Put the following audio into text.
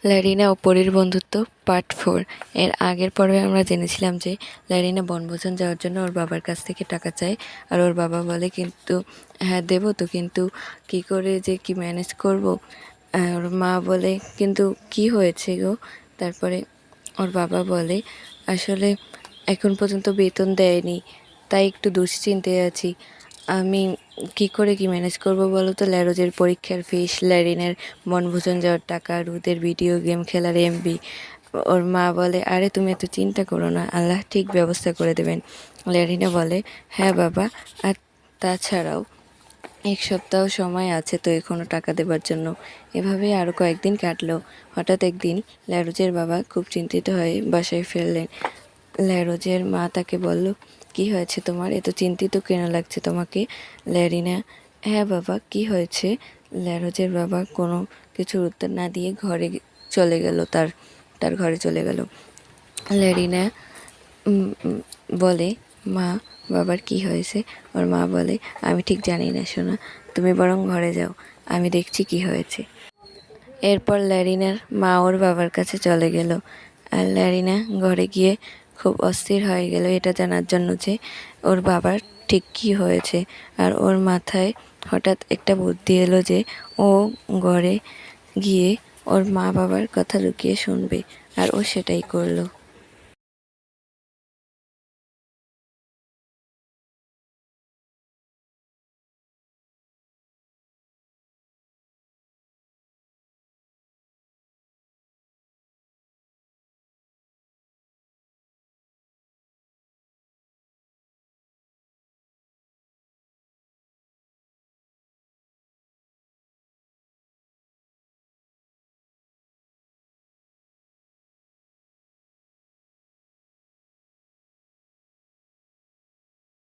ল্যারিনা ও পরীর বন্ধুত্ব পার্ট 4। এর আগের পর্বে আমরা জেনেছিলাম যে ল্যারিনা বনভোজন যাওয়ার জন্য ওর বাবার কাছ থেকে টাকা চায়, আর ওর বাবা বলে কিন্তু হ্যাঁ দেবো তো, কিন্তু কি করে যে কি ম্যানেজ করব। ওর মা বলে কিন্তু কি হয়েছে গো। তারপরে ওর বাবা বলে আসলে এখন পর্যন্ত বেতন দেয়নি, তাই একটু দুশ্চিন্তায় আছি। আমি কি করে কি ম্যানেজ করব বলো তো? ল্যারোজের পরীক্ষার ফিস, ল্যারিনের বনভোজন যাওয়ার টাকা, রুদের ভিডিও গেম খেলার এমবি। ওর মা বলে আরে তুমি এত চিন্তা করো না, আল্লাহ ঠিক ব্যবস্থা করে দেবেন। ল্যারিনা বলে হ্যাঁ বাবা, আর তাছাড়াও 1 সপ্তাহ সময় আছে তো এখনও টাকা দেবার জন্য। এভাবেই আরও কয়েকদিন কাটলো। হঠাৎ একদিন ল্যারোজের বাবা খুব চিন্তিত হয়ে বাসায় ফিরলেন। ল্যারোজের মা তাকে বলল, কি হয়েছে তোমার, এত চিন্তিত কেন লাগছে তোমাকে? ল্যারিনা, হ্যাঁ বাবা কি হয়েছে? ল্যারোজের বাবা কোনো কিছুর উত্তর না দিয়ে চলে গেল, তার ঘরে চলে গেল। ল্যারিনা বলে, মা বাবার কি হয়েছে? ওর মা বলে আমি ঠিক জানি না সোনা, তুমি বরং ঘরে যাও, আমি দেখছি কি হয়েছে। এরপর ল্যারিনার মা ওর বাবার কাছে চলে গেল, আর ল্যারিনা ঘরে গিয়ে খুব অস্থির হয়ে গেল এটা জানার জন্য যে ওর বাবার ঠিক কী হয়েছে। আর ওর মাথায় হঠাৎ একটা বুদ্ধি এলো যে ও ঘরে গিয়ে ওর মা বাবার কথা লুকিয়ে শুনবে, আর ও সেটাই করলো।